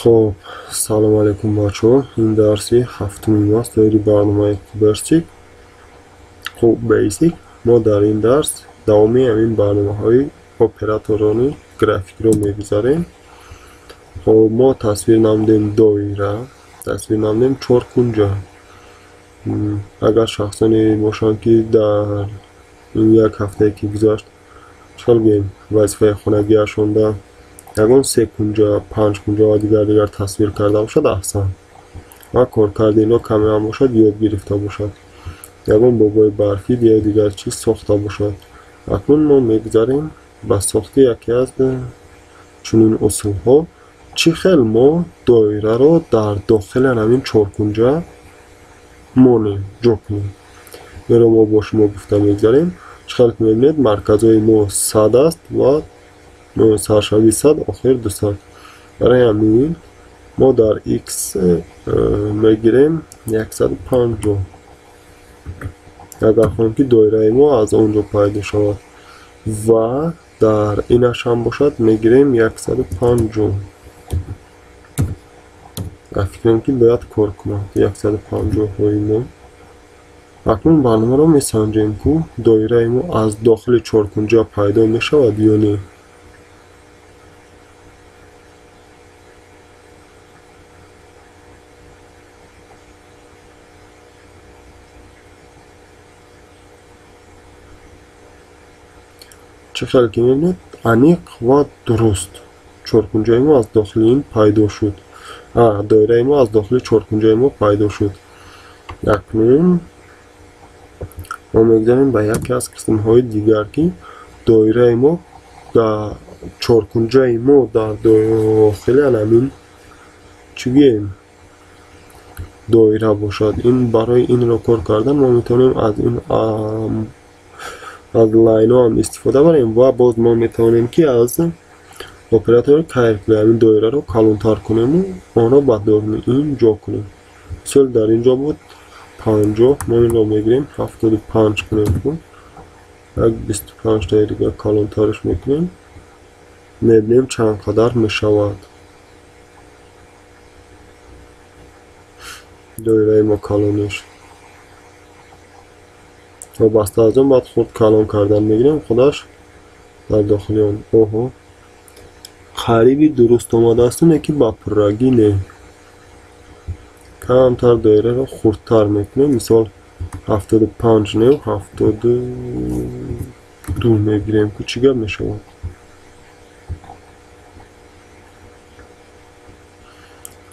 خب سلام علیکم بچه‌ها. این درسی هفتمین است در برنامه برچیک. خب بیسیک ما در این درس داومی همین برنامه‌های اپراتورانی گرافیک رو می‌گذاریم. خب ما تصویر نمیدیم دایره، تصویر نمیدیم چهارکنجه. اگر شخصانی باشن که در این یک هفته که گذشت چال بگیم وظیفه خانگیشون در یکون 3 کنجه 5 کنجه و دیگر تصویر کرده باشد احسن و کار کرده اینا کمی هم باشد یاد گرفته باشد. یکون بابای برفی یا دیگر چیز ساخته باشد. اکنون ما میگذاریم به ساخت یکی از چنین اصول ها. چی خیل ما دایره را در داخل همین 4 کنجه مانیم جا کنیم. برای ما با شما گفته میگذاریم چخیل که میبینید مرکزهای ما 100 است و سرشوی 100 آخر 200. برای همین ما در x میگیریم 150. اگر خواهیم که دایره ما از اونجا پیدا شود و در اینش هم باشد میگیریم 150. فکرم که باید کار کنم 150 های ما. اکنون برنامه رو میسنجیم که دایره ما از داخل 4 کنجه پیدا میشود یا نه. چه که میبینید انیق و درست 4 کنجه ما از داخل این پیدا شد. دایره ما از داخل 4 کنجه ما پیدا شد. اکنون ما میگذاریم به یکی از قسم های دیگر که دایره ما در 4 کنجه ما در داخل همین چی بگیم دایره باشد. این برای این را کار کردن ما میتونیم از این از لاین ها هم استفاده بریم و باز ما میتونیم که از اپراتور کالکولیتر این دایره رو کلانتر کنیم و آن را به دوران این جا کنیم. مثلا در اینجا بود 50 ما این را میگیریم 75 کنیم یک 25 تا دیگه کلانترش میکنیم میبینیم چند قدر میشود دایره ما کلانش و بسته از اون بعد خود کلان کردن میگیریم خودش در داخل اون. اوه خریبی درست آمده است اینه که با پرگی نه کمتر دایره رو خردتر میکنیم. مثال 75 نه 72 میگیریم که چیگه میشود.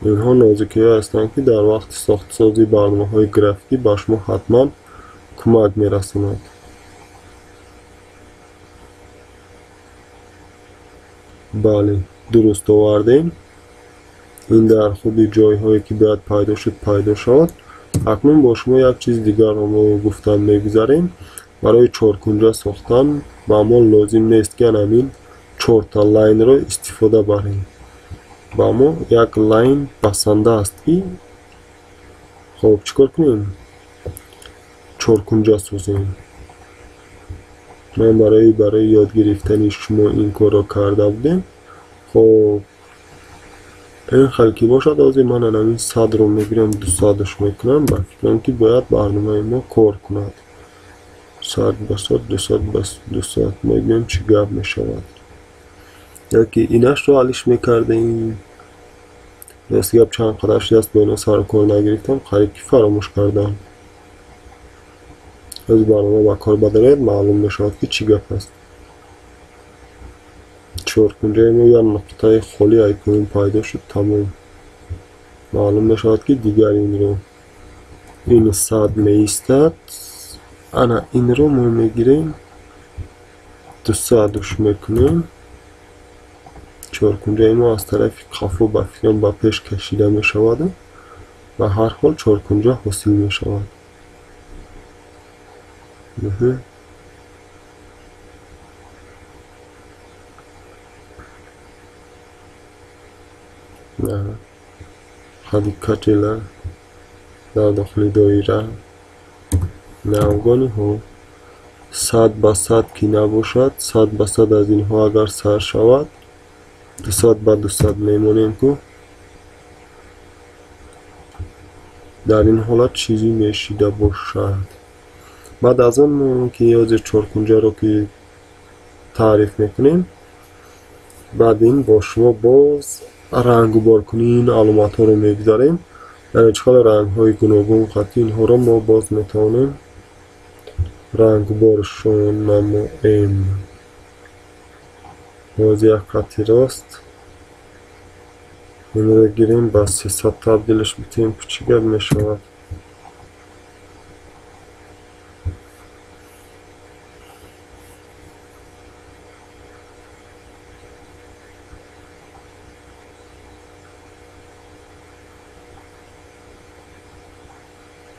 اینها نازکی ها هستند که در وقت ساخت سازی برنامه های گرافیکی به شما حتما کمک میرساند. بله درست آوردیم. این در خود جای هایی که باید پیدا شد پیدا شد. اکنون با شما یک چیز دیگر رو ما گفتم میگذاریم. برای 4 کنجه ساختن با ما لازم نیست که همین 4 تا لاین رو استفاده بریم. با ما یک لاین بسنده است که خب چیکار کنیم 4 کنجه سازیم. من برای یاد گرفتن شما این کار را کرده بودیم. خب این خلکی باشد از من همین 100 رو میگیرم 200ش میکنم و فکرم که باید برنامه ما کار کند 100 به 100 200 به 200 میگیم چی گپ میشود. یکی اینش رو حلش میکردیم دست گپ چند قدرش دست به اینا سر کار نگرفتم قریب که فراموش کردم. از برنامه با کار بدارید معلوم میشود که چی گپ است. 4 کنجه ما یا نقطه خالی ایکون پیدا شد تمام معلوم میشود که دیگر این رو این 100 میستد انا این رو ما میگیریم 200ش میکنیم. 4 کنجه ما از طرف قفو و فیلم با پیش کشیده میشود و هر حال 4 کنجه حاصل میشود. حدیقتی‌لا در داخل دایره نوگانی ها 100 به 100 که نباشد 100 به 100 از اینها اگر سر شود 200 به 200 میمونیم که در این حالت چیزی میشیده باشد. بعد از اون که یازی چارکنجه رو که تعریف میکنیم، بعد این با شما باز رنگ و بار کنین علامت ها رو میگذاریم. در اشکال رنگ های گوناگون خطی اینها رو ما باز میتونیم رنگ و بارشون نماییم. باز یک خطی راست این رو گیریم، با 300 تبدیلش بتیم کوچیک میشود.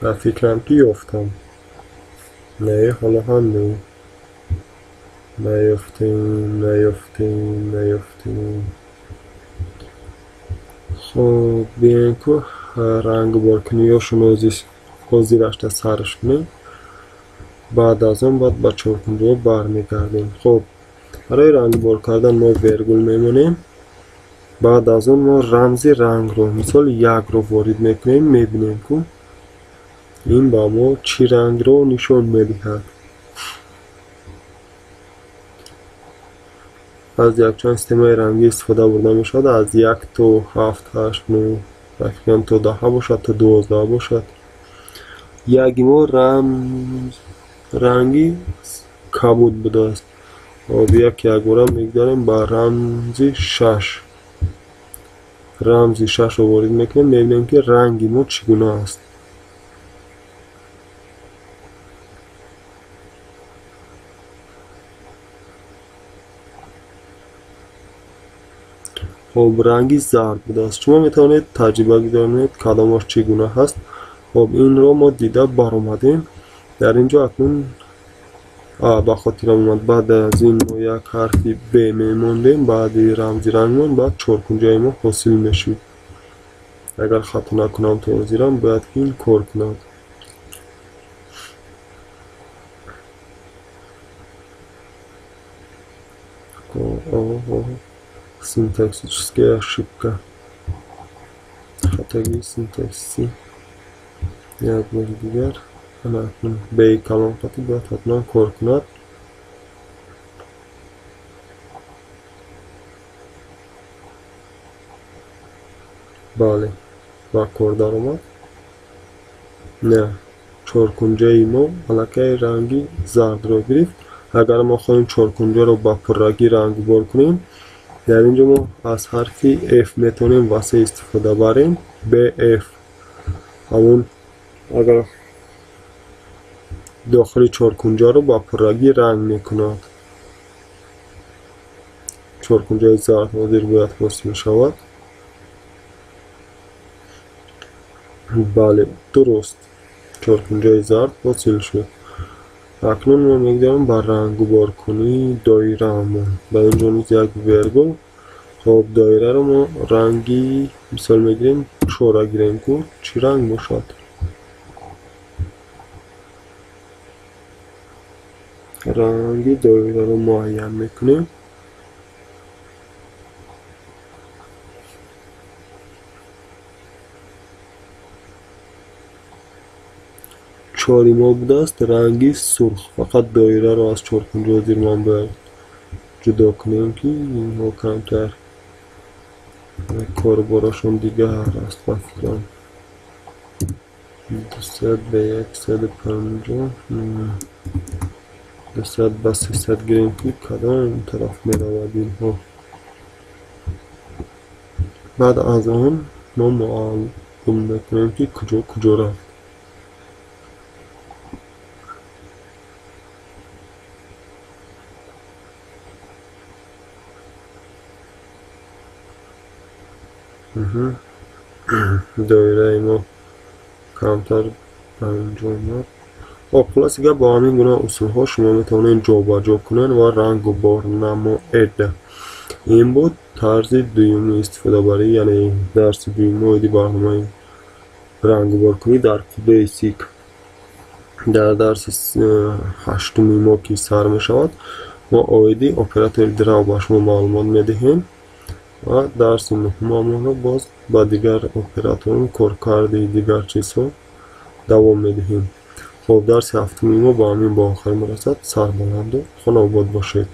و فکرم که یافتم. نه حالا هم نه نیافتیم. خب بیاین که رنگ بار کنیاشون رو زیرش سرش کنیم. بعد از اون باید با چارکنجه برمیگردیم. خب برای رنگ بار کردن ما ویرگول میمونیم. بعد از اون ما رمزی رنگ رو مثال یک رو وارد میکنیم، میبینیم که این با ما چی رنگ رو نشان میدهد. از یک چند سیستم‌های رنگی استفاده برده میشد، از 1 تا 7 8 9 تقریبا تا 10 باشد تا 12 باشد. یک ما رنگی کبود بوده است. و یک بار میگذاریم با رمزی 6 رو وارد میکنیم، میبینیم که رنگی ما چگونه است. خب رنگی زرد بوده است. شما میتونید تجربه بدانید کدامش چگونه هست. خب این رو ما دیده برآمدیم. در اینجا اکنون به خاطر اومد. بعد از این ما یک حرفی ب میموندیم، بعد رمزی رنگمون بعد چارکنجه ما حاصل میشود. اگر خطا نکنم توضیحم باید که این کار کند. Синтаксическая ошибка. Xatogi sintaksi. یک بار دیگر به کلام خطی باید حتما کار کند. بله و کار در آمد. نه چارکنجه ما ملکه رنگی زرد را گرفت. اگر ما خواهیم چارکنجه را با پررنگی رنگ بار کنیم، در اینجا ما از حرفی F میتونیم واسه استفاده بریم. به F همون اگر داخل چارکنجه رو با پررنگی رنگ میکند. چارکنجه زرد حاضر باید حاصل میشود. بله درست، چارکنجه زرد حاصل شد. اکنون ما میگذاریم بر رنگ بار کنی دایره همون. به اینجا نیز یک ویرگول. خب دایره رو ما رنگی مثال میگیریم 4 گیریم که چی رنگ باشد. رنگی دایره رو معین میکنیم. چاری ما بوده است رنگی سرخ. فقط دایره رو از چارکنجه زیر من باید جدا کنیم که اینها کمتر کاربارشون دیگه است. فکرم 200 به 150 200 به 300 گیریم که کدام طرف میرود اینها. بعد از آن ما معلوم میکنیم که کجا رفت. دایره ما کمتر به اینجا اومد. خب خلاص دیگه با همین گونه اصول ها شما میتونید جابجا کنین و رنگ و بار نمایید. این بود طرز دوم استفاده برای یعنی درس دوم برنامه رنگ و بار کنی در بیسیک. در درس 8 ما که سر می شود ما آیدی اپراتور دراو با شما معلومات میدهیم ва дарси муҳимамонро боз ба дигар операторон коркарди дигар чизҳо давом медиҳем. хоб дарси ҳафтуми мо ба ҳамин ба охир мерасад. Сарбаланду хонобод бошед.